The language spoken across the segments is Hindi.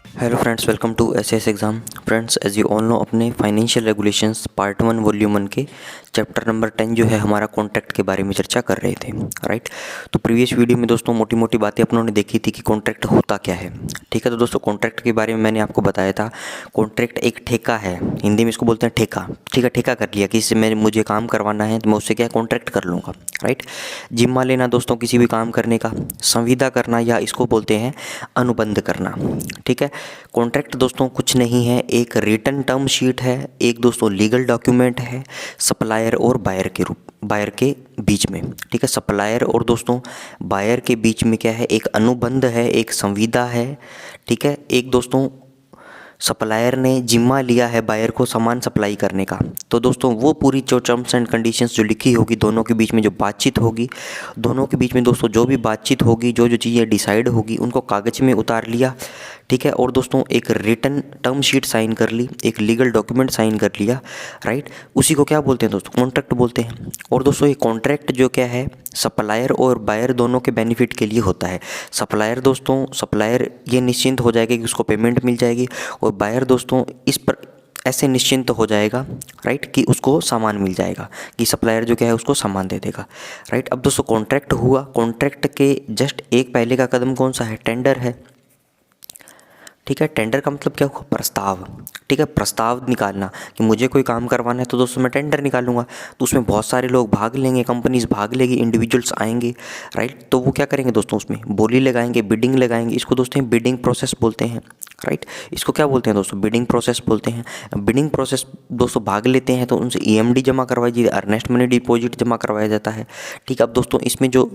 Hello friends, welcome to SS exam. Friends, as you all know, अपने फाइनेंशियल रेगुलेशंस पार्ट 1 वॉल्यूम 1 के चैप्टर नंबर 10 जो है हमारा कॉन्ट्रैक्ट के बारे में चर्चा कर रहे थे, राइट। तो प्रीवियस वीडियो में दोस्तों मोटी मोटी बातें अपनों ने देखी थी कि कॉन्ट्रैक्ट होता क्या है। ठीक है, तो दोस्तों कॉन्ट्रैक्ट के बारे में मैंने आपको बताया था, कॉन्ट्रैक्ट एक ठेका है, हिंदी में इसको बोलते हैं ठेका। ठीक है, ठेका कर लिया कि इससे मैं मुझे काम करवाना है तो मैं उससे क्या कॉन्ट्रैक्ट कर लूँगा, राइट। जिम्मा लेना दोस्तों किसी भी काम करने का, संविदा करना या इसको बोलते हैं अनुबंध करना। ठीक है, कॉन्ट्रैक्ट दोस्तों कुछ नहीं है, एक रिटन टर्म शीट है, एक दोस्तों लीगल डॉक्यूमेंट है सप्लायर और बायर के बीच में। ठीक है, सप्लायर और दोस्तों बायर के बीच में क्या है, एक अनुबंध है, एक संविदा है। ठीक है, एक दोस्तों सप्लायर ने जिम्मा लिया है बायर को सामान सप्लाई करने का, तो दोस्तों वो पूरी जो टर्म्स एंड कंडीशंस जो लिखी होगी, दोनों के बीच में जो बातचीत होगी, दोनों के बीच में दोस्तों जो भी बातचीत होगी, जो जो चीज़ें डिसाइड होगी, उनको कागज़ में उतार लिया। ठीक है, और दोस्तों एक रिटन टर्म शीट साइन कर ली, एक लीगल डॉक्यूमेंट साइन कर लिया, राइट। उसी को क्या बोलते हैं दोस्तों, कॉन्ट्रैक्ट बोलते हैं। और दोस्तों ये कॉन्ट्रैक्ट जो क्या है, सप्लायर और बायर दोनों के बेनिफिट के लिए होता है। सप्लायर ये निश्चिंत हो जाएगा कि उसको पेमेंट मिल जाएगी, और बायर दोस्तों इस पर ऐसे निश्चिंत हो जाएगा, राइट, कि उसको सामान मिल जाएगा, कि सप्लायर जो क्या है उसको सामान दे देगा, राइट। अब दोस्तों कॉन्ट्रैक्ट हुआ, कॉन्ट्रैक्ट के जस्ट एक पहले का कदम कौन सा है, टेंडर है। ठीक है, टेंडर का मतलब क्या हुआ, प्रस्ताव। ठीक है, प्रस्ताव निकालना कि मुझे कोई काम करवाना है तो दोस्तों मैं टेंडर निकालूंगा, तो उसमें बहुत सारे लोग भाग लेंगे, कंपनीज भाग लेगी, इंडिविजुअल्स आएंगे, राइट। तो वो क्या करेंगे दोस्तों, उसमें बोली लगाएंगे, बिडिंग लगाएंगे, इसको दोस्तों बिडिंग प्रोसेस बोलते हैं, राइट। इसको क्या बोलते हैं दोस्तों, बिडिंग प्रोसेस बोलते हैं। बिडिंग प्रोसेस दोस्तों भाग लेते हैं तो उनसे ईएमडी जमा करवाई जाती है, अर्नेस्ट मनी डिपॉजिट जमा करवाया जाता है। ठीक है, अब दोस्तों इसमें जो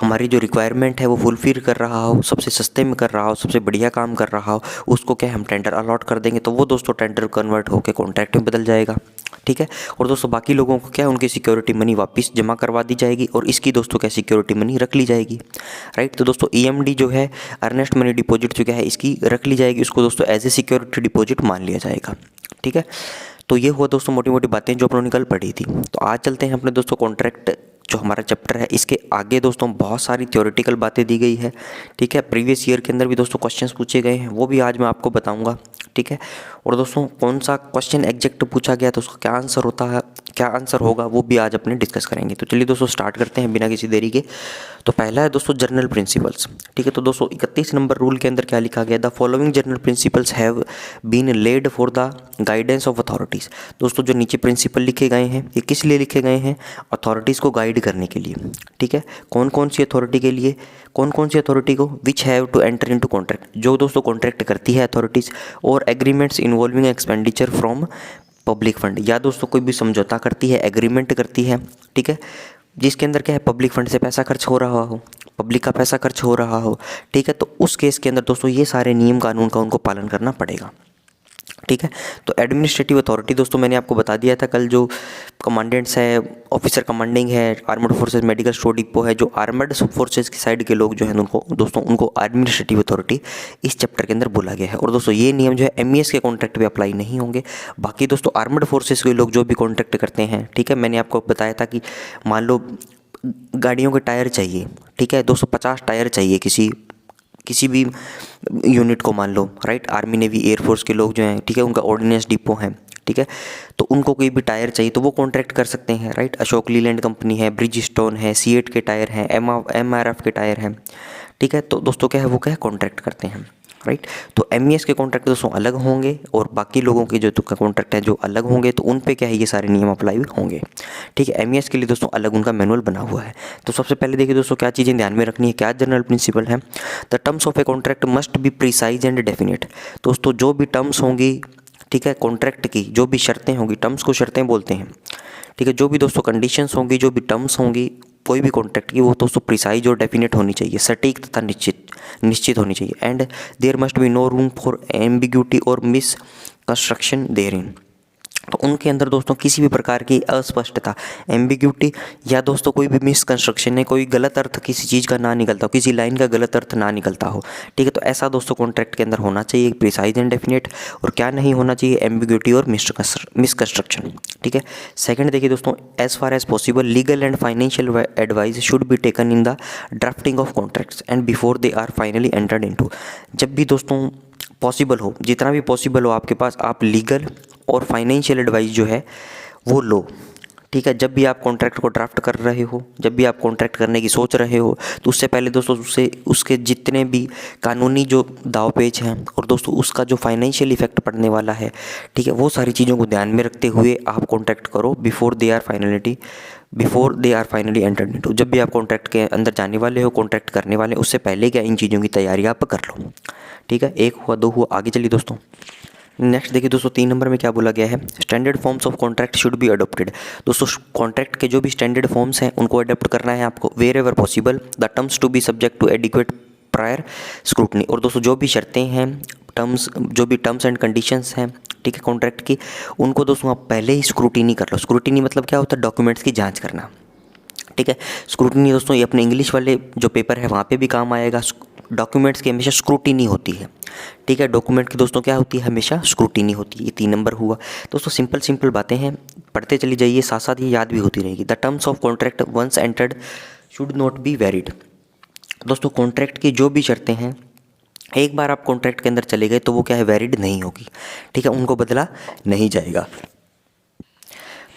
हमारी जो रिक्वायरमेंट है वो फुलफिल कर रहा हो, सबसे सस्ते में कर रहा हो, सबसे बढ़िया काम कर रहा हो, उसको क्या हम टेंडर अलॉट कर देंगे, तो वो दोस्तों टेंडर कन्वर्ट होकर कॉन्ट्रैक्ट में बदल जाएगा। ठीक है, और दोस्तों बाकी लोगों को क्या, उनकी सिक्योरिटी मनी वापस जमा करवा दी जाएगी, और इसकी दोस्तों क्या सिक्योरिटी मनी रख ली जाएगी, राइट। तो दोस्तों ईएमडी जो है, अर्नेस्ट मनी डिपॉजिट जो क्या है, इसकी रख ली जाएगी, उसको दोस्तों एज ए सिक्योरिटी डिपॉजिट मान लिया जाएगा। ठीक है, तो ये हुआ दोस्तों मोटी मोटी बातें जो अपनों ने कल पढ़ी थी। तो आज चलते हैं अपने दोस्तों कॉन्ट्रैक्ट जो हमारा चैप्टर है, इसके आगे दोस्तों बहुत सारी थ्योरेटिकल बातें दी गई है। ठीक है, प्रीवियस ईयर के अंदर भी दोस्तों क्वेश्चंस पूछे गए हैं, वो भी आज मैं आपको बताऊंगा। ठीक है, और दोस्तों कौन सा क्वेश्चन एग्जैक्ट पूछा गया तो उसका क्या आंसर होता है, क्या आंसर होगा, वो भी आज अपने डिस्कस करेंगे। तो चलिए दोस्तों स्टार्ट करते हैं बिना किसी देरी के। तो पहला है दोस्तों जनरल प्रिंसिपल्स। ठीक है, तो दोस्तों 31 नंबर रूल के अंदर क्या लिखा गया, the following general principles have been laid for the guidance of authorities. दोस्तों जो नीचे प्रिंसिपल लिखे गए हैं, ये किस लिए लिखे गए हैं, अथॉरिटीज़ को गाइड करने के लिए। ठीक है, कौन कौन सी अथॉरिटी के लिए, कौन कौन सी अथॉरिटी को, which have to enter into contract, जो दोस्तों कॉन्ट्रैक्ट करती है अथॉरिटीज़, और agreements involving expenditure from public fund, या दोस्तों कोई भी समझौता करती है, एग्रीमेंट करती है, ठीक है, जिसके अंदर क्या है, पब्लिक फंड से पैसा खर्च हो रहा हो, पब्लिक का पैसा खर्च हो रहा हो। ठीक है, तो उस केस के अंदर दोस्तों ये सारे नियम कानून का उनको पालन करना पड़ेगा। ठीक है, तो एडमिनिस्ट्रेटिव अथॉरिटी दोस्तों मैंने आपको बता दिया था कल, जो कमांडेंट्स है, ऑफिसर कमांडिंग है, armoured forces medical store depot है, जो आर्मर्ड फोर्सेस की साइड के लोग जो हैं उनको दोस्तों उनको एडमिनिस्ट्रेटिव अथॉरिटी इस चैप्टर के अंदर बोला गया है। और दोस्तों ये नियम जो है एमईएस के कॉन्ट्रैक्ट पे अप्लाई नहीं होंगे। बाकी दोस्तों आर्मर्ड फोर्सेस के लोग जो भी कॉन्ट्रैक्ट करते हैं, ठीक है, मैंने आपको बताया था कि मान लो गाड़ियों के टायर चाहिए, ठीक है, 250 टायर चाहिए किसी भी यूनिट को, मान लो, राइट, आर्मी नेवी एयरफोर्स के लोग जो हैं, ठीक है, उनका ऑर्डिनेंस डिपो है, ठीक है, तो उनको कोई भी टायर चाहिए तो वो कॉन्ट्रैक्ट कर सकते हैं, राइट। अशोक लीलैंड कंपनी है, ब्रिजस्टोन है, सीएट के टायर हैं, एमआरएफ के टायर हैं। ठीक है, तो दोस्तों क्या है, वो क्या है, कॉन्ट्रैक्ट करते हैं, राइट। तो एमईएस के कॉन्ट्रैक्ट दोस्तों अलग होंगे, और बाकी लोगों के जो कॉन्ट्रैक्ट हैं जो अलग होंगे, तो उन पे क्या है, ये सारे नियम अप्लाई होंगे। ठीक है, एमईएस के लिए दोस्तों अलग उनका मैनुअल बना हुआ है। तो सबसे पहले देखिए दोस्तों क्या चीज़ें ध्यान में रखनी है, क्या जनरल प्रिंसिपल है, the terms of a contract must be precise and definite. दोस्तों जो भी टर्म्स होंगी, ठीक है, कॉन्ट्रैक्ट की जो भी शर्तें होंगी, टर्म्स को शर्तें बोलते हैं, ठीक है, जो भी दोस्तों कंडीशंस होंगी, जो भी टर्म्स होंगी कोई भी कॉन्ट्रैक्ट की, वो दोस्तों प्रिसाइज और डेफिनेट होनी चाहिए, सटीक तथा निश्चित होनी चाहिए। And there must be no room for ambiguity और मिस कंस्ट्रक्शन देयरिन। तो उनके अंदर दोस्तों किसी भी प्रकार की अस्पष्टता, एम्बिग्यूटी, या दोस्तों कोई भी मिसकंस्ट्रक्शन है, कोई गलत अर्थ किसी चीज़ का ना निकलता हो, किसी लाइन का गलत अर्थ ना निकलता हो। ठीक है, तो ऐसा दोस्तों कॉन्ट्रैक्ट के अंदर होना चाहिए, प्रिसाइज एंड डेफिनेट। और क्या नहीं होना चाहिए, एम्बिग्यूटी और मिसकंस्ट्रक्शन। ठीक है, सेकंड देखिए दोस्तों, as far as possible legal and financial advice should be taken in the drafting of contracts and before they are finally entered into. जब भी दोस्तों पॉसिबल हो, जितना भी पॉसिबल हो आपके पास, आप लीगल और फाइनेंशियल एडवाइस जो है वो लो। ठीक है, जब भी आप कॉन्ट्रैक्ट को ड्राफ्ट कर रहे हो, जब भी आप कॉन्ट्रैक्ट करने की सोच रहे हो, तो उससे पहले दोस्तों उसके जितने भी कानूनी जो दाव पेच हैं और दोस्तों उसका जो फाइनेंशियल इफेक्ट पड़ने वाला है, ठीक है, वो सारी चीज़ों को ध्यान में रखते हुए आप कॉन्ट्रैक्ट करो before they are finally entered into. जब भी आप कॉन्ट्रैक्ट के अंदर जाने वाले हो, कॉन्ट्रैक्ट करने वाले, उससे पहले क्या इन चीज़ों की तैयारी आप कर लो। ठीक है, एक हुआ, दो हुआ, आगे चलिए दोस्तों। नेक्स्ट देखिए दोस्तों, 3 नंबर में क्या बोला गया है, standard forms of contract should B adopted. दोस्तों कॉन्ट्रैक्ट के जो भी स्टैंडर्ड फॉर्म्स हैं उनको अडोप्ट करना है आपको। Wherever possible the terms to be subject to adequate prior scrutiny. और दोस्तों जो भी शर्तें हैं, जो भी टर्म्स एंड कंडीशंस हैं, ठीक है, कॉन्ट्रैक्ट की, उनको दोस्तों आप पहले ही स्क्रूटिनी कर लो। स्क्रूटिनी मतलब क्या होता है, डॉक्यूमेंट्स की जाँच करना। ठीक है, स्क्रूटिनी दोस्तों ये अपने इंग्लिश वाले जो पेपर है वहाँ पे भी काम आएगा। डॉक्यूमेंट्स की हमेशा स्क्रूटिनी होती है। ठीक है, डॉक्यूमेंट की दोस्तों क्या होती है, हमेशा स्क्रूटिनी होती है। ये 3 नंबर हुआ दोस्तों। सिंपल बातें हैं, पढ़ते चली जाइए, साथ साथ ये याद भी होती रहेगी। The terms of contract once entered should not be varied. दोस्तों कॉन्ट्रैक्ट की जो भी शर्तें हैं, एक बार आप कॉन्ट्रैक्ट के अंदर चले गए तो वो क्या है, वैलिड नहीं होगी। ठीक है, उनको बदला नहीं जाएगा।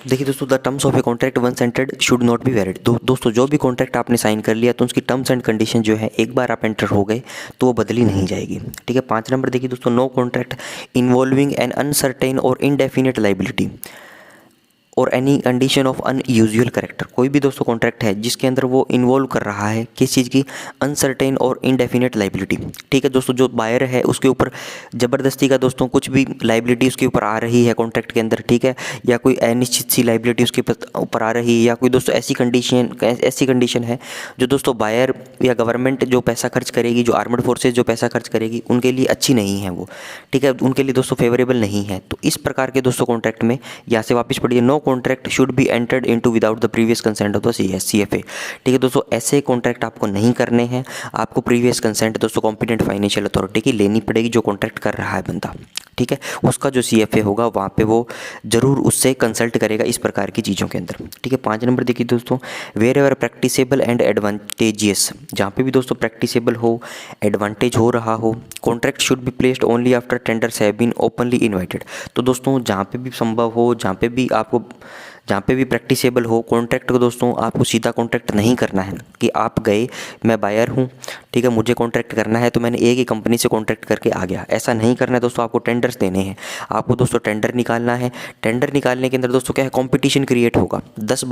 देखिए दोस्तों, the terms of a contract once entered should not be valid. दोस्तों जो भी कॉन्ट्रैक्ट आपने साइन कर लिया तो उसकी टर्म्स एंड कंडीशन जो है, एक बार आप एंटर हो गए तो वो बदली नहीं जाएगी। ठीक है, 5 नंबर देखिए दोस्तों, no contract involving an uncertain और इनडेफिनेट लाइबिलिटी और any condition of unusual character. कोई भी दोस्तों कॉन्ट्रैक्ट है जिसके अंदर वो इन्वॉल्व कर रहा है किस चीज़ की, अनसर्टेन और इनडेफिनेट लाइबिलिटी। ठीक है दोस्तों, जो बायर है उसके ऊपर ज़बरदस्ती का दोस्तों कुछ भी लाइबिलिटी उसके ऊपर आ रही है कॉन्ट्रैक्ट के अंदर, ठीक है, या कोई अनिश्चित सी लाइबिलिटी उसके ऊपर आ रही है, या कोई दोस्तों ऐसी कंडीशन है जो दोस्तों बायर या गवर्नमेंट जो पैसा खर्च करेगी, जो आर्मड फोर्सेज जो पैसा खर्च करेगी, उनके लिए अच्छी नहीं है वो। ठीक है, उनके लिए दोस्तों फेवरेबल नहीं है। तो इस प्रकार के दोस्तों कॉन्ट्रैक्ट में, यहाँ से वापस पढ़िए, no contract should be entered into without the previous consent of the CFA। ठीक है दोस्तों, ऐसे कॉन्ट्रैक्ट आपको नहीं करने हैं। आपको प्रीवियस कंसेंट दोस्तों कॉम्पिटेंट फाइनेंशियल अथॉरिटी की लेनी पड़ेगी, जो कॉन्ट्रैक्ट कर रहा है बंदा। ठीक है, उसका जो CFA होगा वहाँ पे वो जरूर उससे कंसल्ट करेगा इस प्रकार की चीज़ों के अंदर। ठीक है, 5 नंबर देखिए दोस्तों, wherever practicable and advantageous. जहाँ पे भी दोस्तों प्रैक्टिसेबल हो, एडवांटेज हो रहा हो, contract should be placed only after tenders have been openly invited. तो दोस्तों जहाँ पे भी संभव हो, जहाँ पे भी प्रैक्टिसेबल हो, कॉन्ट्रैक्ट को दोस्तों आपको सीधा कॉन्ट्रैक्ट नहीं करना है कि आप गए, मैं बायर हूँ, ठीक है, मुझे कॉन्ट्रैक्ट करना है तो मैंने एक ही कंपनी से कॉन्ट्रैक्ट करके आ गया। ऐसा नहीं करना है दोस्तों, आपको टेंडर्स देने हैं, आपको दोस्तों टेंडर निकालना है। टेंडर निकालने के अंदर दोस्तों क्या है, कंपटीशन क्रिएट होगा। 10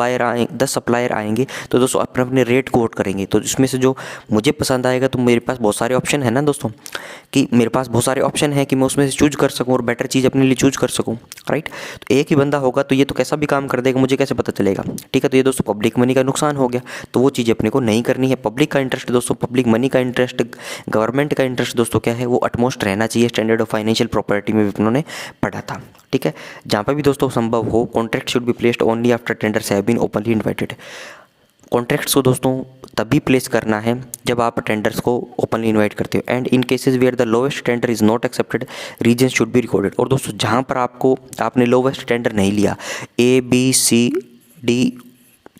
सप्लायर आएंगे तो दोस्तों अपने अपने रेट कोट करेंगे। तो इसमें से जो मुझे पसंद आएगा, तो मेरे पास बहुत सारे ऑप्शन है ना दोस्तों, कि मेरे पास बहुत सारे ऑप्शन है कि मैं उसमें से चूज कर सकूँ और बेटर चीज़ अपने लिए चूज कर सकूँ। राइट, तो एक ही बंदा होगा तो ये तो कैसा भी काम कर देगा, मुझे कैसे पता चलेगा। ठीक है, तो ये दोस्तों पब्लिक मनी का नुकसान हो गया। तो वो चीज़ें अपने को नहीं करनी है। पब्लिक का इंटरेस्ट दोस्तों, पब्लिक मनी का इंटरेस्ट, गवर्नमेंट का इंटरेस्ट दोस्तों क्या है, वो अटमोस्ट रहना चाहिए। स्टैंडर्ड ऑफ फाइनेंशियल प्रॉपर्टी में भी उन्होंने पढ़ा था। ठीक है, जहाँ पर भी दोस्तों संभव हो, contract should be placed only after tenders have been openly invited. Contracts को दोस्तों तभी प्लेस करना है जब आप टेंडर्स को ओपनली इनवाइट करते हो। And in cases where the lowest tender is not accepted, reason should be recorded. और दोस्तों जहाँ पर आपने लोवेस्ट टेंडर नहीं लिया, ABCD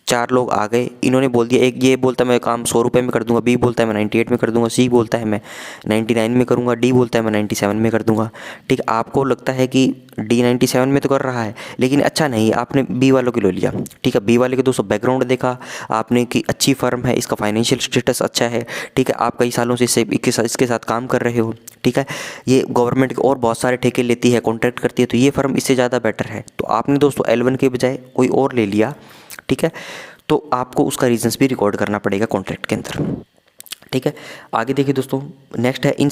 4 लोग आ गए, इन्होंने बोल दिया, एक ये बोलता है मैं काम 100 रुपये में कर दूंगा, B बोलता है मैं 98 में कर दूंगा, C बोलता है मैं 99 में करूंगा, D बोलता है मैं 97 में कर दूंगा। ठीक, आपको लगता है कि D 97 में तो कर रहा है, लेकिन अच्छा नहीं, आपने B वालों की ले लिया। ठीक है, B वाले के दोस्तों बैकग्राउंड देखा आपने कि अच्छी फर्म है, इसका फाइनेंशियल स्टेटस अच्छा है। ठीक है, आप कई सालों से इसके साथ काम कर रहे हो। ठीक है, ये गवर्नमेंट के और बहुत सारे ठेके लेती है, कॉन्ट्रैक्ट करती है, तो ये फर्म इससे ज़्यादा बेटर है। तो आपने दोस्तों L1 के बजाय कोई और ले लिया। ठीक है, तो आपको उसका रीजंस भी रिकॉर्ड करना पड़ेगा कॉन्ट्रैक्ट के अंदर। ठीक है, आगे देखिए दोस्तों, नेक्स्ट है in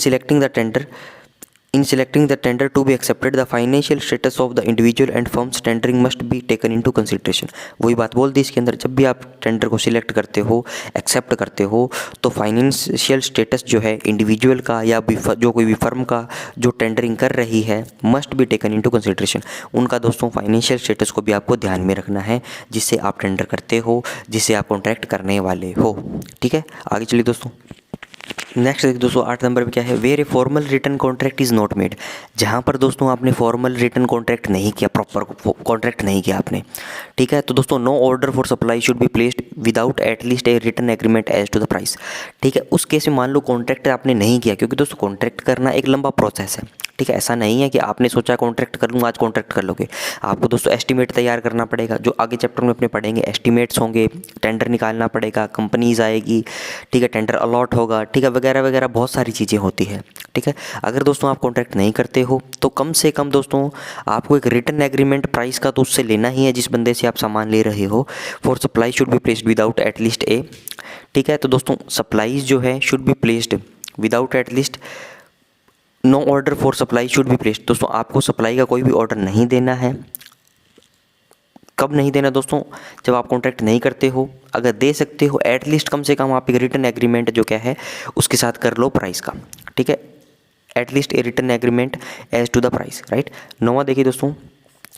selecting the tender to be accepted the financial status of the individual and firms tendering must be taken into consideration. वही बात बोल दी इसके अंदर, जब भी आप टेंडर को सिलेक्ट करते हो, एक्सेप्ट करते हो, तो फाइनेंशियल स्टेटस जो है इंडिविजुअल का या जो कोई भी फर्म का जो टेंडरिंग कर रही है, must be taken into consideration. उनका दोस्तों फाइनेंशियल स्टेटस को भी आपको ध्यान में रखना है, जिससे आप टेंडर करते हो, जिससे आप कॉन्ट्रैक्ट करने वाले हो। ठीक है, आगे चलिए दोस्तों। नेक्स्ट देखिए दोस्तों 8 नंबर पे क्या है, where a formal written contract is not made. जहाँ पर दोस्तों आपने फॉर्मल रिटन कॉन्ट्रैक्ट नहीं किया, प्रॉपर कॉन्ट्रैक्ट नहीं किया आपने, ठीक है, तो दोस्तों no order for supply should be placed without at least a written agreement as to the price. ठीक है, उस केस में मान लो कॉन्ट्रैक्ट आपने नहीं किया, क्योंकि दोस्तों कॉन्ट्रैक्ट करना एक लंबा प्रोसेस है। ठीक है, ऐसा नहीं है कि आपने सोचा कॉन्ट्रैक्ट कर लूँगा आज कॉन्ट्रैक्ट कर लोगे। आपको दोस्तों एस्टीमेट तैयार करना पड़ेगा, जो आगे चैप्टर में अपने पढ़ेंगे। एस्टीमेट्स होंगे, टेंडर निकालना पड़ेगा, कंपनीज आएगी, ठीक है, टेंडर अलॉट होगा, ठीक है, वगैरह वगैरह बहुत सारी चीज़ें होती है। ठीक है, अगर दोस्तों आप कॉन्ट्रैक्ट नहीं करते हो तो कम से कम दोस्तों आपको एक रिटन एग्रीमेंट प्राइस का तो उससे लेना ही है जिस बंदे से आप सामान ले रहे हो। For supply should be placed without at least a. ठीक है, तो दोस्तों सप्लाईज जो है should be placed without at least, no order for supply should be placed. दोस्तों आपको सप्लाई का कोई भी ऑर्डर नहीं देना है। कब नहीं देना दोस्तों, जब आप कॉन्ट्रैक्ट नहीं करते हो। अगर दे सकते हो एटलीस्ट कम से कम आप एक रिटन एग्रीमेंट जो क्या है उसके साथ कर लो प्राइस का। ठीक है, at least a written agreement as to the price, right. 9वां देखिए दोस्तों,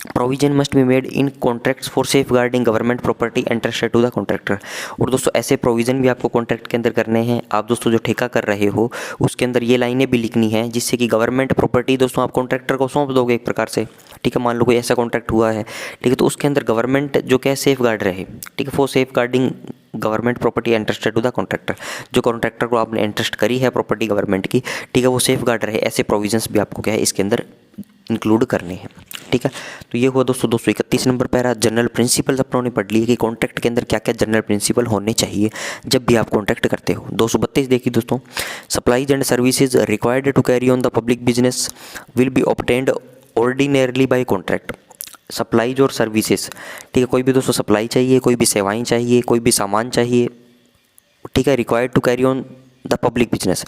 provision must be made in contracts for safeguarding government property entrusted to the contractor. और दोस्तों ऐसे प्रोविज़न भी आपको कॉन्ट्रैक्ट के अंदर करने हैं। आप दोस्तों जो ठेका कर रहे हो उसके अंदर ये लाइनें भी लिखनी है जिससे कि गवर्नमेंट प्रॉपर्टी दोस्तों आप कॉन्ट्रैक्टर को सौंप दोगे एक प्रकार से। ठीक है, मान लो कोई ऐसा कॉन्ट्रैक्ट हुआ है, ठीक है, तो उसके अंदर गवर्नमेंट जो क्या है सेफ गार्ड रहे। ठीक है, for safeguarding government property interested to the contractor, जो कॉन्ट्रैक्टर को आपने इंटरेस्ट करी है प्रॉपर्टी गवर्नमेंट की, ठीक है, वो सेफ गार्ड रहे। ऐसे प्रोविजंस भी आपको क्या है इसके अंदर इंक्लूड करने हैं। ठीक है, तो ये हुआ दोस्तों 231 नंबर पैरा। जनरल प्रिंसिपल्स अपनों ने पढ़ लिए कि कॉन्ट्रैक्ट के अंदर क्या क्या जनरल प्रिंसिपल होने चाहिए जब भी आप कॉन्ट्रैक्ट करते हो। 232 देखिए दोस्तों, supplies and services required to carry on the public business will be obtained ordinarily by contract. Supplies और सर्विसेज, ठीक है, कोई भी दोस्तों सप्लाई चाहिए, कोई भी सेवाएं चाहिए, कोई भी सामान चाहिए, ठीक है, required to carry on the public business.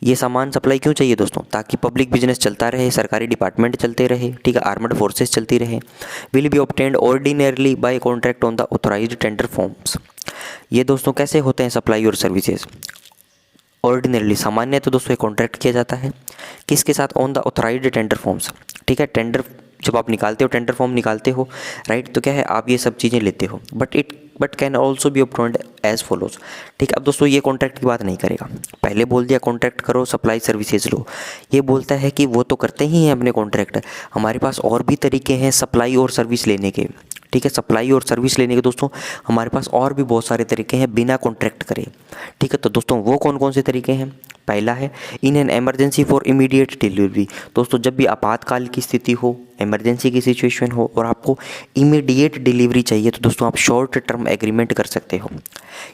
ये सामान सप्लाई क्यों चाहिए दोस्तों, ताकि पब्लिक बिजनेस चलता रहे, सरकारी डिपार्टमेंट चलते रहे, ठीक है, आर्मड फोर्सेस चलती रहे। Will be obtained ordinarily by contract on the authorised tender forms. ये दोस्तों कैसे होते हैं सप्लाई और सर्विसेज, ऑर्डिनरली सामान्य तो दोस्तों कॉन्ट्रैक्ट किया जाता है किसके साथ, on the authorised tender forms. ठीक है, टेंडर जब आप निकालते हो, टेंडर फॉर्म निकालते हो, राइट, तो क्या है आप ये सब चीज़ें लेते हो। But can also be obtained as follows. ठीक है, अब दोस्तों ये कॉन्ट्रैक्ट की बात नहीं करेगा, पहले बोल दिया कॉन्ट्रैक्ट करो सप्लाई सर्विसेज लो। ये बोलता है कि वो तो करते ही हैं अपने कॉन्ट्रैक्ट, हमारे पास और भी तरीके हैं सप्लाई और सर्विस लेने के। ठीक है, सप्लाई और सर्विस लेने के दोस्तों हमारे पास और भी बहुत सारे तरीके हैं बिना कॉन्ट्रैक्ट करे। ठीक है, तो दोस्तों वो कौन कौन से तरीके हैं, पहला है in an emergency for immediate delivery. दोस्तों जब भी आपातकाल की स्थिति हो, इमरजेंसी की सिचुएशन हो और आपको इमीडिएट डिलीवरी चाहिए तो दोस्तों आप शॉर्ट टर्म एग्रीमेंट कर सकते हो।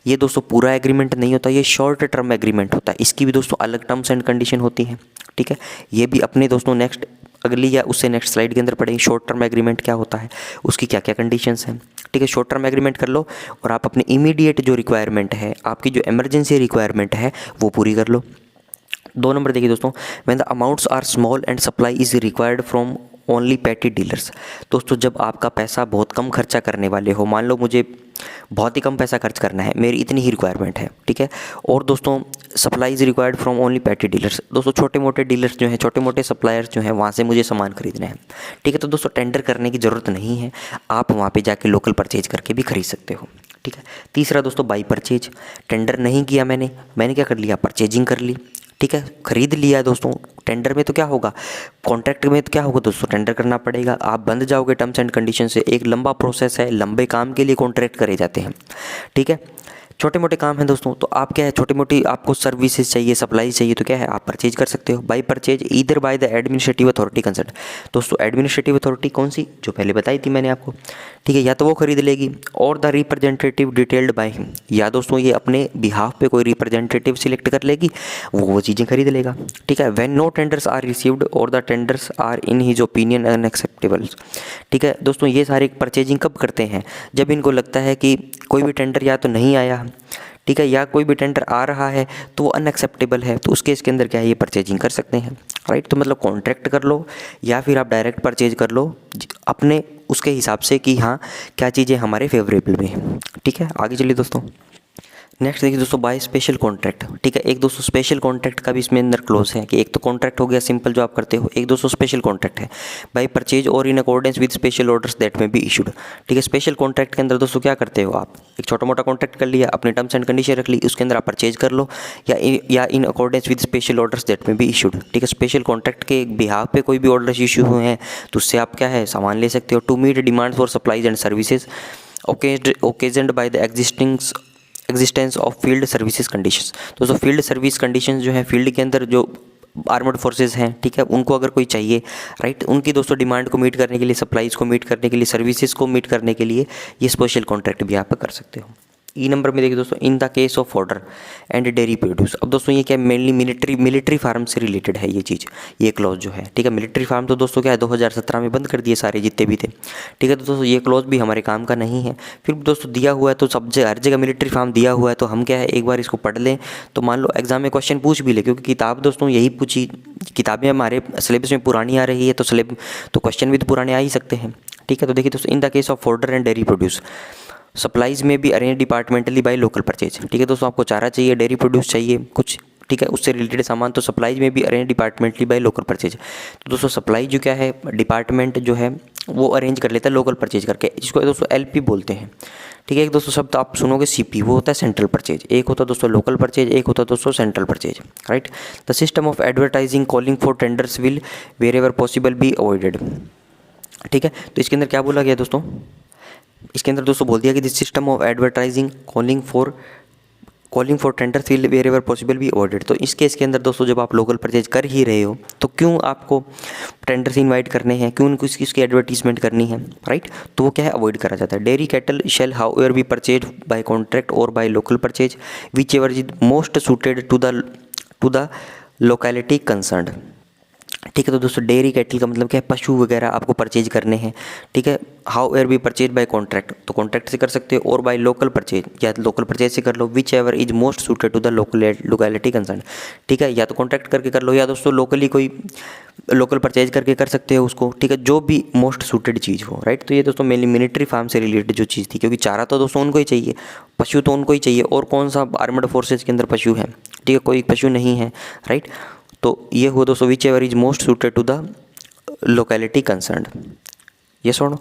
ये दोस्तों पूरा एग्रीमेंट नहीं होता, ये शॉर्ट टर्म एग्रीमेंट होता है। इसकी भी दोस्तों अलग टर्म्स एंड कंडीशन होती हैं। ठीक है, ये भी अपने दोस्तों नेक्स्ट अगली या उससे नेक्स्ट स्लाइड के अंदर पढ़ेंगे शॉर्ट टर्म एग्रीमेंट क्या होता है, उसकी क्या क्या कंडीशंस हैं। ठीक है, शॉर्ट टर्म एग्रीमेंट कर लो और आप अपनी इमीडिएट जो रिक्वायरमेंट है, आपकी जो इमरजेंसी रिक्वायरमेंट है वो पूरी कर लो। 2 नंबर देखिए दोस्तों, when the amounts are small and supply is required from only petty dealers. दोस्तों जब आपका पैसा बहुत कम खर्चा करने वाले हो, मान लो मुझे बहुत ही कम पैसा खर्च करना है, मेरी इतनी ही रिक्वायरमेंट है, ठीक है, और दोस्तों supply is required from only petty dealers. दोस्तों छोटे मोटे डीलर्स जो हैं, छोटे मोटे सप्लायर्स जो हैं, वहाँ से मुझे सामान खरीदना है। ठीक है, तो दोस्तों टेंडर करने की ज़रूरत नहीं है, आप वहाँ पे जाके लोकल परचेज करके भी खरीद सकते हो। ठीक है, तीसरा दोस्तों बाई परचेज, टेंडर नहीं किया मैंने क्या कर लिया, परचेजिंग कर ली। ठीक है, खरीद लिया दोस्तों। टेंडर में तो क्या होगा, कॉन्ट्रैक्ट में तो क्या होगा दोस्तों, टेंडर करना पड़ेगा, आप बंध जाओगे टर्म्स एंड कंडीशन से। एक लंबा प्रोसेस है, लंबे काम के लिए कॉन्ट्रैक्ट करे जाते हैं। ठीक है, छोटे मोटे काम हैं दोस्तों, तो आप क्या है छोटी मोटी आपको सर्विसेज चाहिए, सप्लाई चाहिए, तो क्या है आप परचेज कर सकते हो by purchase either by the administrative authority concern. दोस्तों एडमिनिस्ट्रेटिव अथॉरिटी कौन सी, जो पहले बताई थी मैंने आपको। ठीक है, या तो वो खरीद लेगी, और the representative detailed by him, या दोस्तों ये अपने बिहाफ पे कोई रिप्रेजेंटेटिव सिलेक्ट कर लेगी, वो चीज़ें खरीद लेगा। ठीक है, when no tenders are received or the tenders are in his opinion unacceptable. ठीक है दोस्तों, ये सारी परचेजिंग कब करते हैं, जब इनको लगता है कि कोई भी टेंडर या तो नहीं आया, ठीक है, या कोई भी टेंडर आ रहा है तो वो अनएक्सेप्टेबल है, तो उस केस के अंदर क्या है ये परचेजिंग कर सकते हैं। राइट, तो मतलब कॉन्ट्रैक्ट कर लो या फिर आप डायरेक्ट परचेज कर लो अपने उसके हिसाब से कि हाँ क्या चीज़ें हमारे फेवरेबल में हैं। ठीक है, आगे चलिए दोस्तों। नेक्स्ट देखिए दोस्तों बाय स्पेशल कॉन्ट्रैक्ट, ठीक है। एक दोस्तों स्पेशल कॉन्ट्रैक्ट का भी इसमें अंदर क्लोज है कि एक तो कॉन्ट्रैक्ट हो गया सिंपल जो आप करते हो, एक दोस्तों स्पेशल कॉन्ट्रैक्ट है बाय परचेज और इन accordance with special orders that में बी इशूड, ठीक है। स्पेशल कॉन्ट्रैक्ट के अंदर दोस्तों क्या करते हो आप, एक छोटा मोटा कॉन्ट्रैक्ट कर लिया, अपने टर्म्स एंड कंडीशन रख ली, उसके अंदर आप परचेज कर लो या इन accordance with special orders that में बी इशूड, ठीक है। स्पेशल कॉन्ट्रैक्ट के बिहाफ पे कोई भी ऑर्डर्स इशू हुए हैं तो उससे आप क्या है सामान ले सकते हो। To meet demand for supplies and services occasioned by the existence of field services conditions. दोस्तों फील्ड सर्विस कंडीशंस जो है फील्ड के अंदर जो आर्मर्ड फोर्सेस हैं, ठीक है, उनको अगर कोई चाहिए, राइट, उनकी दोस्तों डिमांड को मीट करने के लिए, सप्लाईज को मीट करने के लिए, सर्विसेज को मीट करने के लिए ये स्पेशल कॉन्ट्रैक्ट भी आप कर सकते हो। ई नंबर में देखिए दोस्तों इन the case of order and dairy produce. अब दोस्तों ये क्या मेनली मिलिट्री फार्म से रिलेटेड है ये चीज़, ये क्लॉज जो है, ठीक है। मिलिट्री फार्म तो दोस्तों क्या है 2017 में बंद कर दिए सारे जितने भी थे, ठीक है। तो दोस्तों ये क्लॉज भी हमारे काम का नहीं है। फिर दोस्तों दिया हुआ है तो सब जगह हर जगह मिलिट्री फार्म दिया हुआ है तो हम क्या है एक बार इसको पढ़ लें तो मान लो एग्जाम में क्वेश्चन पूछ भी ले, क्योंकि किताब दोस्तों यही पूछी, किताबें हमारे सिलेबस में पुरानी आ रही है तो क्वेश्चन भी तो पुराने आ ही सकते हैं, ठीक है। तो देखिए दोस्तों इन the case of order and dairy produce supplies में भी arrange departmentally bye local purchase, ठीक है। दोस्तों आपको चारा चाहिए, डेयरी प्रोड्यूस चाहिए कुछ, ठीक है, उससे रिलेटेड सामान, तो सप्लाईज में भी arrange departmentally bye local purchase. तो दोस्तों सप्लाई जो क्या है डिपार्टमेंट जो है वो अरेंज कर लेता है लोकल परचेज करके, जिसको दोस्तों एलपी बोलते हैं, ठीक है। एक दोस्तों शब्द आप सुनोगे सीपी, वो होता है सेंट्रल परचेज, एक होता है दोस्तों लोकल परचेज, एक होता है दोस्तों central purchase, right. The system of advertising calling for tenders will wherever possible be avoided, ठीक है। तो इसके अंदर क्या बोला गया दोस्तों, इसके अंदर दोस्तों बोल दिया कि this system of advertising calling for tenders will wherever possible be avoided. तो इस केस के अंदर दोस्तों जब आप लोकल परचेज कर ही रहे हो तो क्यों आपको टेंडर्स इनवाइट करने हैं, क्यों उनको इसकी एडवर्टीजमेंट करनी है, राइट। तो वो क्या है अवॉइड करा जाता है। Dairy cattle shall however be purchase by contract or by local purchase whichever is most suited to the locality concerned, ठीक है। तो दोस्तों डेयरी कैटल का मतलब क्या है, पशु वगैरह आपको परचेज करने हैं, ठीक है। However be purchase by contract, तो कॉन्ट्रैक्ट से कर सकते हो, और बाय लोकल परचेज या लोकल परचेज से कर लो, whichever is most suited to the locality concern, ठीक है। या तो कॉन्ट्रैक्ट करके कर लो या दोस्तों लोकली कोई लोकल परचेज करके कर सकते हो उसको, ठीक है, जो भी मोस्ट सूटेड चीज़ हो, राइट। तो ये दोस्तों मेनली मिलिट्री फार्म से रिलेटेड जो चीज़ थी, क्योंकि चारा तो दोस्तों उनको ही चाहिए, पशु तो उनको ही चाहिए, और कौन सा आर्मड फोर्सेज के अंदर पशु है, ठीक है, कोई पशु नहीं है, राइट। तो ये हुआ दोस्तों whichever is most suited to the locality concerned, ये सुनो।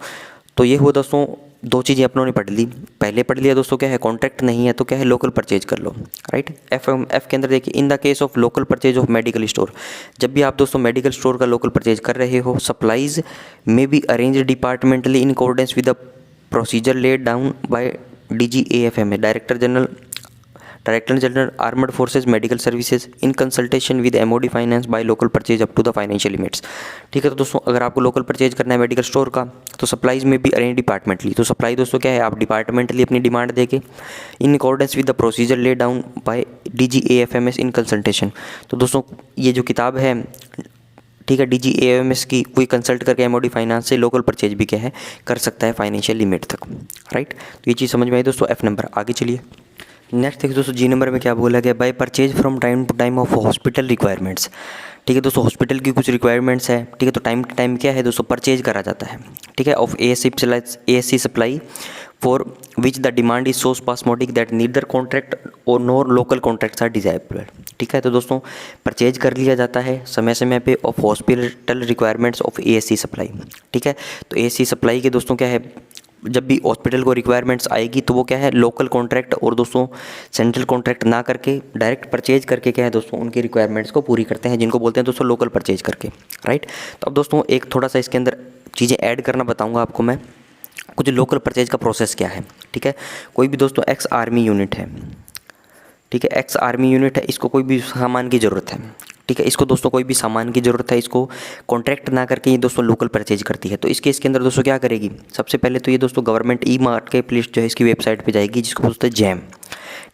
तो ये हुआ दोस्तों दो चीज़ें अपनों ने पढ़ ली, पहले पढ़ लिया दोस्तों क्या है कॉन्ट्रैक्ट नहीं है तो क्या है लोकल परचेज कर लो, राइट। एफ के अंदर देखिए in the case of local purchase of medical store, जब भी आप दोस्तों मेडिकल स्टोर का लोकल परचेज कर रहे हो, supplies may be arrange departmentally in accordance with the procedure laid down by DGAFM, director general armed forces medical services in consultation with MOD finance by local purchase up to the financial limits, ठीक है। तो दोस्तों अगर आपको लोकल परचेज करना है मेडिकल स्टोर का तो सप्लाईज में भी अरेंज डिपार्टमेंटली, तो सप्लाई दोस्तों क्या है आप डिपार्टमेंटली अपनी डिमांड देके इन accordance with the procedure lay down by DGAFMS in consultation. तो दोस्तों ये जो किताब है, ठीक है, DGAFMS की कोई कंसल्ट करके MOD फाइनेंस से लोकल परचेज भी क्या है कर सकता है फाइनेंशियल लिमिट तक, राइट। तो ये चीज़ समझ में आई दोस्तों। F नंबर आगे चलिए। नेक्स्ट देखिए दोस्तों जी नंबर में क्या बोला गया, by purchase from time to time of hospital requirements, ठीक है। दोस्तों हॉस्पिटल की कुछ रिक्वायरमेंट्स है, ठीक है, तो टाइम टू टाइम क्या है दोस्तों परचेज करा जाता है, ठीक है, of ASC supply for which the demand is so spasmodic that neither contract or nor local contracts are desirable, ठीक है। तो दोस्तों परचेज कर लिया जाता है समय समय पे of hospital requirements of ASC supply, ठीक है। तो ASC सप्लाई के दोस्तों क्या है जब भी हॉस्पिटल को रिक्वायरमेंट्स आएगी तो वो क्या है लोकल कॉन्ट्रैक्ट और दोस्तों सेंट्रल कॉन्ट्रैक्ट ना करके डायरेक्ट परचेज करके क्या है दोस्तों उनकी रिक्वायरमेंट्स को पूरी करते हैं, जिनको बोलते हैं दोस्तों लोकल परचेज करके, राइट। तो अब दोस्तों एक थोड़ा सा इसके अंदर चीज़ें ऐड करना बताऊँगा आपको मैं, कुछ लोकल परचेज का प्रोसेस क्या है, ठीक है। कोई भी दोस्तों एक्स आर्मी यूनिट है, ठीक है, एक्स आर्मी यूनिट है, इसको कोई भी सामान की ज़रूरत है, ठीक है, इसको दोस्तों कोई भी सामान की ज़रूरत है, इसको कॉन्ट्रैक्ट ना करके ये दोस्तों लोकल परचेज करती है। तो इस केस के अंदर दोस्तों क्या करेगी, सबसे पहले तो ये दोस्तों गवर्नमेंट ई-मार्केटप्लेस जो है इसकी वेबसाइट पे जाएगी, जिसको बोलते हैं जैम,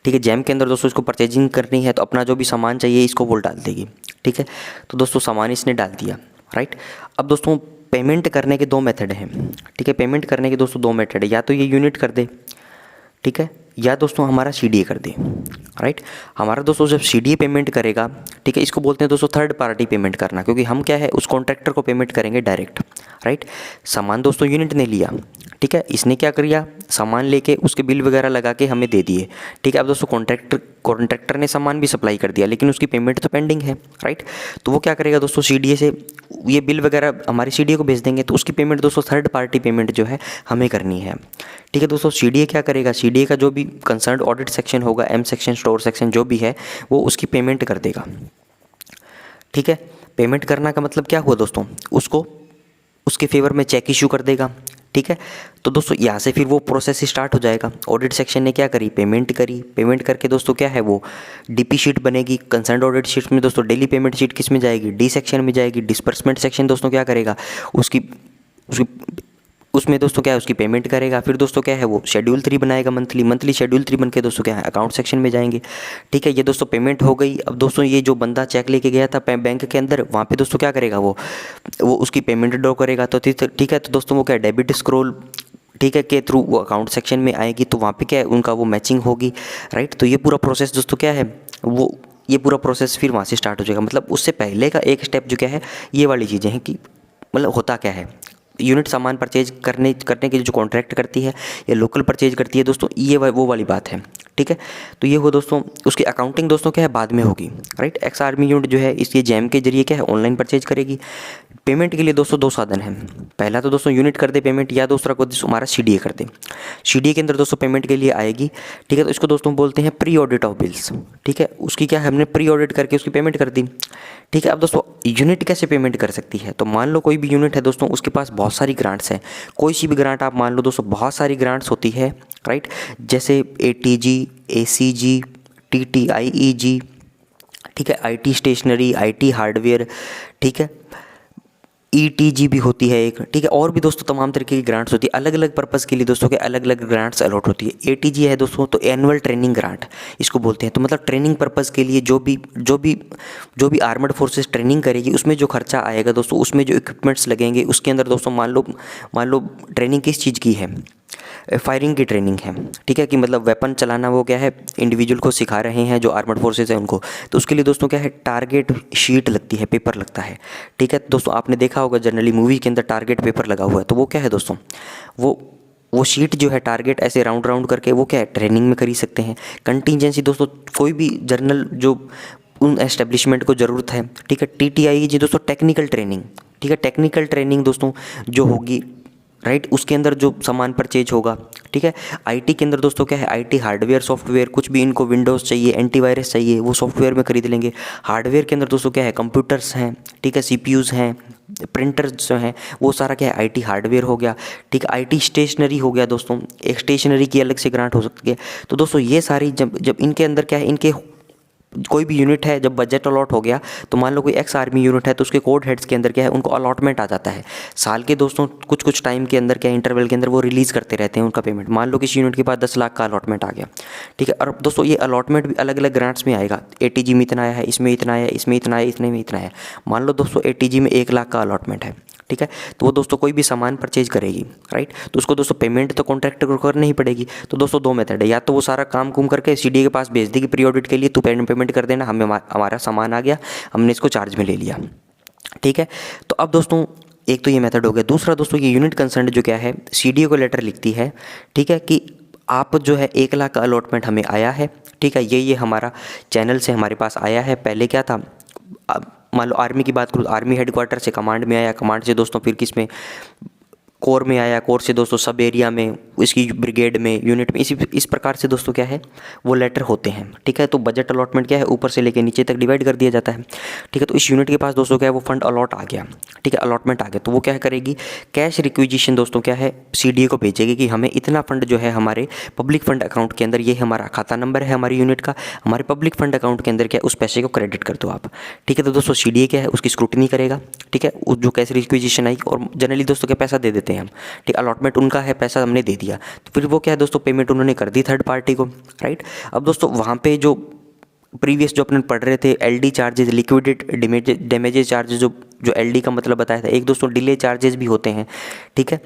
ठीक है। जैम के अंदर दोस्तों इसको परचेजिंग करनी है तो अपना जो भी सामान चाहिए इसको वो डाल देगी, ठीक है। तो दोस्तों सामान इसने डाल दिया, राइट। अब दोस्तों पेमेंट करने के दो मेथड हैं, ठीक है, पेमेंट करने के दोस्तों दो मेथड है, या तो ये यूनिट कर दे, ठीक है, या दोस्तों हमारा सीडीए कर दे, राइट। हमारा दोस्तों जब सीडीए पेमेंट करेगा, ठीक है, इसको बोलते हैं दोस्तों थर्ड पार्टी पेमेंट करना, क्योंकि हम क्या है उस कॉन्ट्रैक्टर को पेमेंट करेंगे डायरेक्ट, राइट। सामान दोस्तों यूनिट ने लिया, ठीक है, इसने क्या किया, सामान लेके उसके बिल वगैरह लगा के हमें दे दिए, ठीक है। अब दोस्तों कॉन्ट्रैक्टर ने सामान भी सप्लाई कर दिया, लेकिन उसकी पेमेंट तो पेंडिंग है, राइट। तो वो क्या करेगा दोस्तों, सीडीए से ये बिल वगैरह हमारी सीडीए को भेज देंगे, तो उसकी पेमेंट दोस्तों थर्ड पार्टी पेमेंट जो है हमें करनी है, ठीक है। दोस्तों सीडीए क्या करेगा, सीडीए का जो भी कंसर्न ऑडिट सेक्शन होगा, एम सेक्शन, स्टोर सेक्शन जो भी है, वो उसकी पेमेंट कर देगा, ठीक है। पेमेंट करना का मतलब क्या हुआ दोस्तों, उसको उसके फेवर में चेक इशू कर देगा, ठीक है। तो दोस्तों यहाँ से फिर वो प्रोसेस स्टार्ट हो जाएगा। ऑडिट सेक्शन ने क्या करी, पेमेंट करी, पेमेंट करके दोस्तों क्या है वो डीपी शीट बनेगी। कंसर्न ऑडिट शीट में दोस्तों डेली पेमेंट शीट किस में जाएगी, डी सेक्शन में जाएगी। डिस्बर्समेंट सेक्शन दोस्तों क्या करेगा, उसकी उसमें दोस्तों क्या है उसकी पेमेंट करेगा। फिर दोस्तों क्या है वो शेड्यूल 3 बनाएगा, मंथली शेड्यूल 3 बन के दोस्तों क्या है अकाउंट सेक्शन में जाएंगे, ठीक है। ये दोस्तों पेमेंट हो गई। अब दोस्तों ये जो बंदा चेक लेके गया था बैंक के अंदर, वहाँ पे दोस्तों क्या करेगा वो उसकी पेमेंट ड्रॉ करेगा, तो ठीक है। तो दोस्तों वो क्या है डेबिट स्क्रॉल, ठीक है, के थ्रू वो अकाउंट सेक्शन में आएगी, तो वहाँ पे क्या है उनका वो मैचिंग होगी, राइट। तो ये पूरा प्रोसेस दोस्तों क्या है वो ये पूरा प्रोसेस फिर वहाँ से स्टार्ट हो जाएगा। मतलब उससे पहले का एक स्टेप जो क्या है, ये वाली चीज़ें हैं कि मतलब होता क्या है, यूनिट सामान परचेज करने के लिए जो कॉन्ट्रैक्ट करती है या लोकल परचेज करती है दोस्तों, ये वो वाली बात है, ठीक है। तो ये हो दोस्तों, उसकी अकाउंटिंग दोस्तों क्या है बाद में होगी, राइट। एक्स आर्मी यूनिट जो है इसके जैम के जरिए क्या है ऑनलाइन परचेज करेगी। पेमेंट के लिए दोस्तों 2 साधन हैं। पहला तो दोस्तों यूनिट कर दे पेमेंट, या दूसरा को हमारा सीडीए कर दे। सीडीए के अंदर दोस्तों पेमेंट के लिए आएगी, ठीक है। तो इसको दोस्तों बोलते हैं प्री ऑडिट ऑफ बिल्स, ठीक है। उसकी क्या है हमने प्री ऑडिट करके उसकी पेमेंट कर दी, ठीक है। अब दोस्तों यूनिट कैसे पेमेंट कर सकती है, तो मान लो कोई भी यूनिट है दोस्तों, उसके पास बहुत सारी ग्रांट्स हैं। कोई सी भी ग्रांट आप मान लो दोस्तों, बहुत सारी ग्रांट्स होती है, राइट। जैसे एटीजी, एसीजी, टीटीआईईजी, ठीक है, आईटी स्टेशनरी, आईटी हार्डवेयर, ठीक है, ईटीजी भी होती है एक, ठीक है। और भी दोस्तों तमाम तरीके की ग्रांट्स होती है, अलग अलग पर्पज़ के लिए दोस्तों के अलग अलग ग्रांट्स अलॉट होती है। एटीजी है दोस्तों तो एनुअल ट्रेनिंग ग्रांट इसको बोलते हैं। तो मतलब ट्रेनिंग पर्पज़ के लिए जो भी आर्मड फोर्सेस ट्रेनिंग करेगी, उसमें जो खर्चा आएगा दोस्तों, उसमें जो इक्विपमेंट्स लगेंगे, उसके अंदर दोस्तों मान लो ट्रेनिंग किस चीज़ की है, फायरिंग की ट्रेनिंग है, ठीक है, कि मतलब वेपन चलाना वो क्या है इंडिविजुअल को सिखा रहे हैं जो आर्मड फोर्सेस है उनको। तो उसके लिए दोस्तों क्या है टारगेट शीट लगती है, पेपर लगता है, ठीक है। दोस्तों आपने देखा होगा जनरली मूवी के अंदर टारगेट पेपर लगा हुआ है, तो वो क्या है दोस्तों, वो शीट जो है टारगेट ऐसे राउंड करके वो क्या है ट्रेनिंग में खरीद सकते हैं। कंटीजेंसी दोस्तों कोई भी जर्नल जो उन एस्टेब्लिशमेंट को ज़रूरत है, ठीक है। टीटीआई जी दोस्तों टेक्निकल ट्रेनिंग, ठीक है, टेक्निकल ट्रेनिंग दोस्तों जो होगी, राइट, उसके अंदर जो सामान परचेज होगा, ठीक है। आईटी के अंदर दोस्तों क्या है आईटी हार्डवेयर सॉफ्टवेयर, कुछ भी इनको विंडोज़ चाहिए, एंटीवायरस चाहिए, वो सॉफ्टवेयर में खरीद लेंगे। हार्डवेयर के अंदर दोस्तों क्या है कंप्यूटर्स हैं, ठीक है, सीपीयूज़ हैं, प्रिंटर्स जो हैं, वो सारा क्या है आईटी हार्डवेयर हो गया, ठीक है। आईटी स्टेशनरी हो गया दोस्तों, एक स्टेशनरी की अलग से ग्रांट हो सकती है। तो दोस्तों ये सारी जब इनके अंदर क्या है, इनके कोई भी यूनिट है जब बजट अलॉट हो गया, तो मान लो कोई एक्स आर्मी यूनिट है तो उसके कोड हेड्स के अंदर क्या है उनको अलॉटमेंट आ जाता है साल के दोस्तों, कुछ टाइम के अंदर क्या इंटरवल के अंदर वो रिलीज़ करते रहते हैं उनका पेमेंट। मान लो किसी यूनिट के पास 10 लाख का अलॉटमेंट आ गया, ठीक है। और दोस्तों ये अलॉटमेंट भी अलग अलग ग्रांट्स में आएगा, एटीजी में इतना आया है, इसमें इतना आया, इसमें इतना आया, इतने में इतना है। मान लो दोस्तों एटीजी में 1 लाख का अलॉटमेंट है, ठीक है। तो वो दोस्तों कोई भी सामान परचेज करेगी, राइट, तो उसको दोस्तों पेमेंट तो कॉन्ट्रैक्टर को करनी ही पड़ेगी। तो दोस्तों 2 मेथड है, या तो वो सारा काम कुम करके सीडीए के पास भेज देगी प्री ऑडिट के लिए, तू पेमेंट कर देना, हमारा सामान आ गया, हमने इसको चार्ज में ले लिया, ठीक है। तो अब दोस्तों एक तो ये मेथड हो गया। दूसरा दोस्तों ये यूनिट कंसर्न जो क्या है सीडीए को लेटर लिखती है, ठीक है, कि आप जो है 1 लाख का अलॉटमेंट हमें आया है, ठीक है, ये हमारा चैनल से हमारे पास आया है। पहले क्या था, मान लो आर्मी की बात करूँ, आर्मी हेडक्वार्टर से कमांड में आया, कमांड से दोस्तों फिर किस में कोर में आया, कोर से दोस्तों सब एरिया में, इसकी ब्रिगेड में, यूनिट में, इस प्रकार से दोस्तों क्या है वो लेटर होते हैं, ठीक है। तो बजट अलॉटमेंट क्या है ऊपर से लेके नीचे तक डिवाइड कर दिया जाता है, ठीक है। तो इस यूनिट के पास दोस्तों क्या है वो फंड अलॉट आ गया, ठीक है, अलॉटमेंट आ गया, तो वो क्या करेगी कैश रिक्विजिशन दोस्तों क्या है सीडीए को भेजेगी कि हमें इतना फंड जो है हमारे पब्लिक फंड अकाउंट के अंदर, ये हमारा खाता नंबर है हमारी यूनिट का, हमारे पब्लिक फंड अकाउंट के अंदर क्या उस पैसे को क्रेडिट कर दो आप, ठीक है। तो दोस्तों सीडीए क्या है उसकी स्क्रूटनी करेगा, ठीक है, जो कैश रिक्विजिशन आई, और जनरली दोस्तों क्या पैसा दे देते हैं हम, ठीक, अलॉटमेंट उनका है, पैसा हमने दे दिया, तो फिर वो क्या है दोस्तों पेमेंट उन्होंने कर दी थर्ड पार्टी को, राइट। अब दोस्तों वहाँ पे जो प्रीवियस जो अपन पढ़ रहे थे LD charges, liquidate damages charges, जो एलडी का मतलब बताया था, एक दोस्तों डिले चार्जेस भी होते हैं, ठीक है।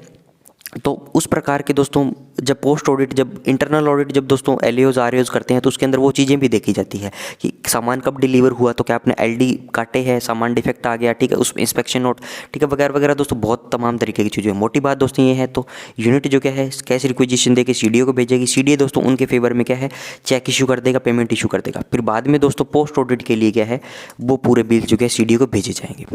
तो उस प्रकार के दोस्तों जब पोस्ट ऑडिट, जब इंटरनल ऑडिट, जब दोस्तों एलएओज आरएओज करते हैं तो उसके अंदर वो चीज़ें भी देखी जाती है कि सामान कब डिलीवर हुआ, तो क्या आपने एलडी काटे हैं, सामान डिफेक्ट आ गया, ठीक है, उसमें इंस्पेक्शन नोट, ठीक है, वगैरह वगैरह दोस्तों, बहुत तमाम तरीके की चीज़ें। मोटी बात दोस्तों ये है, तो यूनिट जो क्या है कैश रिक्विजिशन देके सीडीओ को भेजेगी, सीडीओ दोस्तों उनके फेवर में क्या है चेक इशू कर देगा, पेमेंट इशू कर देगा, फिर बाद में दोस्तों पोस्ट ऑडिट के लिए क्या है वो पूरे बिल जो है सीडीओ को भेजे जाएंगे,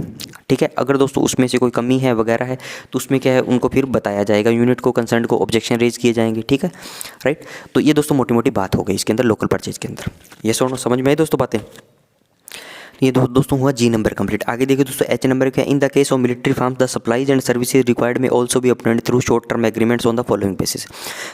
ठीक है। अगर दोस्तों उसमें से कोई कमी है वगैरह है तो उसमें क्या है उनको फिर बताया जाएगा, यूनिट को, कंसर्न को ऑब्जेक्शन रेज किए जाएंगे, ठीक है, राइट। तो ये दोस्तों मोटी मोटी बात हो गई इसके अंदर लोकल परचेज के अंदर। ये सोनो समझ में आई दोस्तों बातें। ये दोस्तों हुआ जी नंबर कंप्लीट। आगे देखिए दोस्तों एच नंबर क्या है, इन the case of military farms the supplies and services required में ऑल्सो भी अपटेंड through short term agreements on the following basis.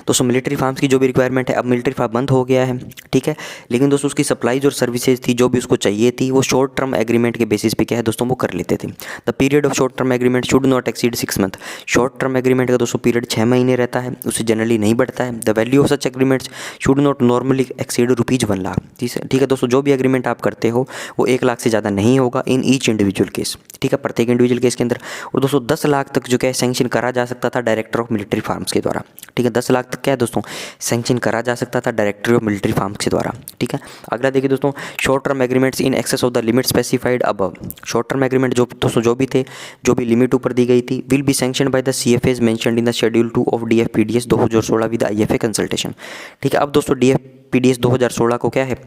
दोस्तों मिलिट्री फार्म्स की जो भी रिक्वायरमेंट है, अब मिलिट्री फार्म बंद हो गया है, ठीक है, लेकिन दोस्तों उसकी सप्लाईज और सर्विसेज थी जो भी उसको चाहिए थी वो शॉर्ट टर्म एग्रीमेंट के बेसिस पे क्या है दोस्तों वो कर लेते थे। The period of short term agreement should not exceed 6 month. Short term agreement का दोस्तों पीरियड 6 महीने रहता है, उससे जनरली नहीं बढ़ता है। The value of such agreements should not normally exceed ₹1 lakh. ठीक है दोस्तों, जो भी एग्रीमेंट आप करते हो वो 1 लाख से ज़्यादा नहीं होगा इन ईच इंडिविजुअल केस, ठीक है, प्रत्येक इंडिविजुअल केस के अंदर। और दोस्तों 10 लाख तक जो क्या है सैंक्शन करा जा सकता था डायरेक्टर ऑफ मिलिट्री फार्म्स के द्वारा, ठीक है, 10 लाख तक क्या है दोस्तों सैंक्शन करा जा सकता था डायरेक्टर ऑफ मिलिट्री फार्म्स के द्वारा, ठीक है। अगला देखिए दोस्तों, short term agreements in excess of the limit specified above. Short term agreement जो दोस्तों जो भी थे, जो भी लिमिट ऊपर दी गई थी, will be sanction by the CFAs mentioned in the schedule 2 of DFPDS 2016 with IFA consultation, ठीक है। अब दोस्तों DFPDS 2016 को क्या है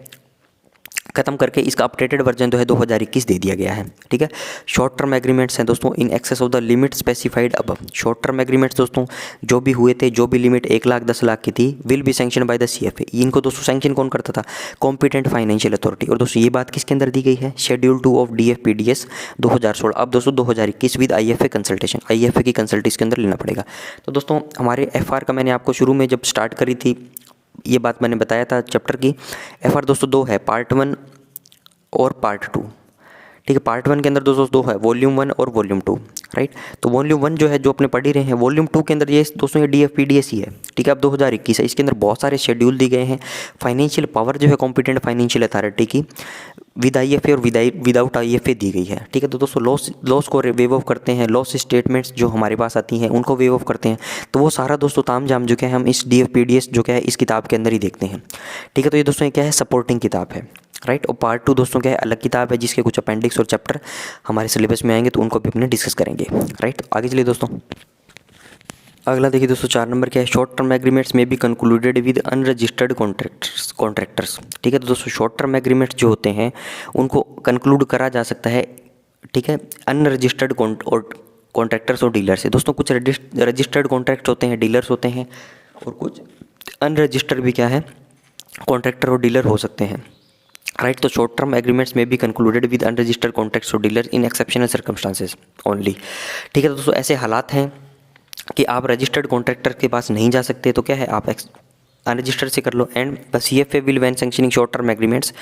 खत्म करके इसका अपडेटेड वर्जन जो है 2021 दे दिया गया है, ठीक है। शॉर्ट टर्म एग्रीमेंट्स हैं दोस्तों in excess of the limit specified above. Short term agreements दोस्तों जो भी हुए थे, जो भी लिमिट 1 लाख 10 लाख की थी, will be sanction by the CFA। इनको दोस्तों सैंक्शन कौन करता था, कॉम्पिटेंट फाइनेंशियल अथॉरिटी। और दोस्तों ये बात किसके अंदर दी गई है, शेड्यूल 2 ऑफ DFPDS 2016। अब दोस्तों 2021 विद IFA कंसल्टेशन, IFA की कंसल्ट इसके अंदर लेना पड़ेगा। तो दोस्तों हमारे FR का मैंने आपको शुरू में जब स्टार्ट करी थी ये बात मैंने बताया था चैप्टर की, FR दोस्तों 2 है, पार्ट 1 और पार्ट 2, ठीक है। पार्ट 1 के अंदर दोस्तों 2 है, वॉल्यूम 1 और वॉल्यूम 2, राइट। तो वॉल्यूम 1 जो है जो अपने पढ़ ही रहे हैं, वॉल्यूम 2 के अंदर ये दोस्तों ये DFPDS ही है, ठीक है। अब 2021 है, इसके अंदर बहुत सारे शेड्यूल दिए गए हैं। फाइनेंशियल पावर जो है कॉम्पिटेंट फाइनेंशियल अथॉरिटी की विद IFA और विदाउट IFA दी गई है, ठीक है। तो दोस्तों लॉस को वेव ऑफ करते हैं, लॉस स्टेटमेंट्स जो हमारे पास आती हैं उनको वेव ऑफ करते हैं। तो वो सारा दोस्तों तामझाम जो क्या है हम इस DFPDS जो क्या है इस किताब के अंदर ही देखते हैं, ठीक है। तो ये दोस्तों ये क्या है सपोर्टिंग किताब है, राइट। और पार्ट 2 दोस्तों क्या है अलग किताब है जिसके कुछ अपेंडिक्स और चैप्टर हमारे सिलेबस में आएंगे तो उनको भी अपने डिस्कस करेंगे, राइट। आगे चलिए दोस्तों, अगला देखिए दोस्तों 4 नंबर क्या है, शॉर्ट टर्म एग्रीमेंट्स में भी कंक्लूडेड विद अनरजिस्टर्ड कॉन्ट्रैक्टर्स, ठीक है। तो दोस्तों शॉर्ट टर्म एग्रीमेंट्स जो होते हैं उनको कंक्लूड करा जा सकता है, ठीक है, अनरजिस्टर्ड कॉन्ट्रैक्टर्स और डीलर से। दोस्तों कुछ रजिस्टर्ड कॉन्ट्रैक्ट होते हैं, डीलर्स होते हैं, और कुछ अनरजिस्टर्ड भी क्या है कॉन्ट्रैक्टर और डीलर हो सकते हैं, राइट। तो शॉर्ट टर्म एग्रीमेंट्स में भी कंक्लूडेड विद अनरजिस्टर्ड कॉन्ट्रैक्ट्स और डीलर इन एक्सेप्शनल सर्कमस्टांसेस ओनली, ठीक है। तो दोस्तों ऐसे हालात हैं कि आप रजिस्टर्ड कॉन्ट्रैक्टर के पास नहीं जा सकते, तो क्या है आप अनरजिस्टर्ड से कर लो। And the CFA will when sanctioning short term agreements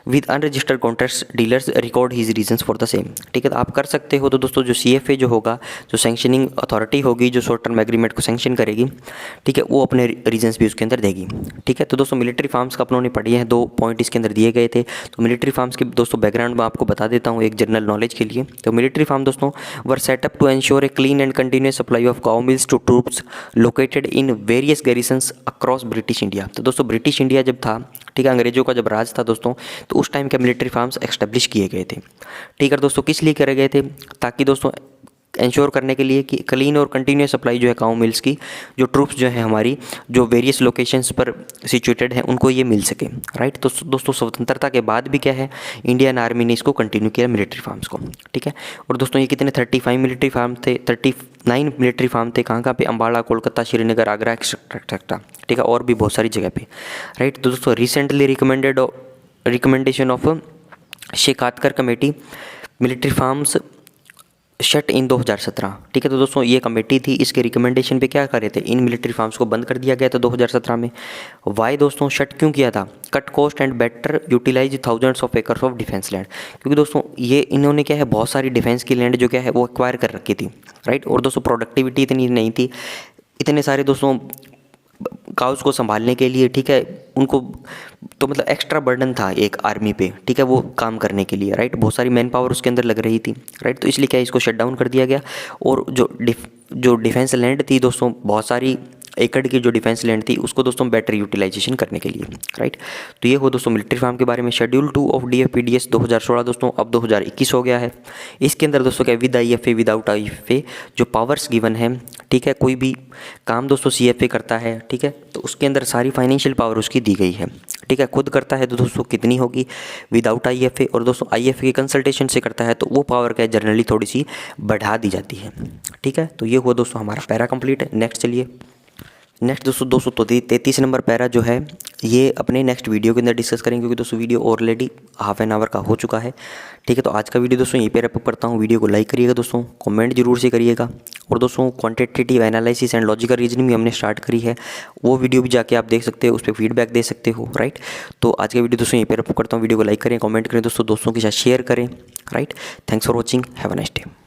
with unregistered contracts dealers record his reasons for the same, ठीक है। तो आप कर सकते हो। तो दोस्तों जो CFA जो होगा, जो सैंक्शनिंग अथॉरिटी होगी जो शॉर्ट टर्म एग्रीमेंट को सैंक्शन करेगी, ठीक है, वो अपने रीजंस भी उसके अंदर देगी, ठीक है। तो दोस्तों मिलिट्री फार्म्स का अपनों ने पढ़ी है, 2 पॉइंट इसके अंदर दिए गए थे। तो मिलिट्री फार्म्स की दोस्तों बैकग्राउंड में आपको बता देता हूँ एक जनरल नॉलेज के लिए। तो मिलिट्री फार्म दोस्तों were set up to ensure a clean and continuous supply of cow milk to troops located in various garrisons across British India. तो दोस्तों ब्रिटिश इंडिया जब था, ठीक है, अंग्रेजों का जब राज था दोस्तों, तो उस टाइम के मिलिट्री फार्म्स एस्टेब्लिश किए गए थे, ठीक है। दोस्तों किस लिए करे गए थे, ताकि दोस्तों इंश्योर करने के लिए कि क्लीन और कंटिन्यूस सप्लाई जो है काउ मिल्स की, जो ट्रूप्स जो है हमारी जो वेरियस लोकेशंस पर सिचुएटेड हैं उनको ये मिल सके, राइट। तो दोस्तों स्वतंत्रता के बाद भी क्या है इंडियन आर्मी ने इसको कंटिन्यू किया मिलिट्री फार्म्स को, ठीक है। और दोस्तों ये कितने 35 मिलिट्री फार्म थे, 39 मिलिट्री फार्म थे, कहाँ पे, अम्बाला, कोलकाता, श्रीनगर, आगरा एक्सेट्रा, ठीक है, और भी बहुत सारी जगह पे, राइट। तो दोस्तों recently recommendation of Shekatkar committee military farms shut in 2017, ठीक है। तो दोस्तों ये कमेटी थी, इसके रिकमेंडेशन पे क्या करे थे, इन मिलिट्री फार्म्स को बंद कर दिया गया था 2017 में। वाई दोस्तों शट क्यों किया था, cut cost and better utilise thousands of acres of defence land, क्योंकि दोस्तों ये इन्होंने क्या है बहुत सारी डिफेंस की लैंड जो क्या है वो एक्वायर कर रखी थी, राइट। और दोस्तों प्रोडक्टिविटी इतनी नहीं थी, इतने सारे दोस्तों काउस को संभालने के लिए, ठीक है, उनको तो मतलब एक्स्ट्रा बर्डन था एक आर्मी पे, ठीक है, वो काम करने के लिए, राइट। बहुत सारी मैन पावर उसके अंदर लग रही थी, राइट। तो इसलिए क्या इसको शट डाउन कर दिया गया। और जो जो डिफेंस लैंड थी दोस्तों, बहुत सारी एकड़ की जो डिफेंस लैंड थी उसको दोस्तों बेटर यूटिलाइजेशन करने के लिए, राइट। तो ये हो दोस्तों मिलिट्री फार्म के बारे में। शेड्यूल 2 ऑफ DFPDS 2016 दोस्तों अब 2021 हो गया है। इसके अंदर दोस्तों क्या विद IFA विदाउट IFA जो पावर्स गिवन है, ठीक है, कोई भी काम दोस्तों CFA करता है, ठीक है, तो उसके अंदर सारी फाइनेंशियल पावर उसकी दी गई है, ठीक है। खुद करता है तो दोस्तों कितनी होगी विदाउट IFA, और दोस्तों IFA के कंसल्टेशन से करता है तो वो पावर क्या जनरली थोड़ी सी बढ़ा दी जाती है, ठीक है। तो ये हुआ दोस्तों हमारा पैरा कंप्लीट है। नेक्स्ट चलिए, नेक्स्ट दोस्तों 233 नंबर पैरा जो है ये अपने नेक्स्ट वीडियो के अंदर डिस्कस करेंगे, क्योंकि दोस्तों video already half an hour का हो चुका है, ठीक है। तो आज का वीडियो दोस्तों यहीं पे रैप अप करता हूँ। वीडियो को लाइक करिएगा दोस्तों, कमेंट जरूर से करिएगा, और दोस्तों quantitative analysis and logical reasoning भी हमने स्टार्ट करी है, वो वीडियो भी जाके आप देख सकते हो, उस पर फीडबैक दे सकते हो, राइट। तो आज का वीडियो दोस्तों यहीं पे रैप अप करता हूँ। वीडियो को लाइक करें, कमेंट करें दोस्तों, दोस्तों के साथ शेयर करें, right. Thanks for watching, have a nice day.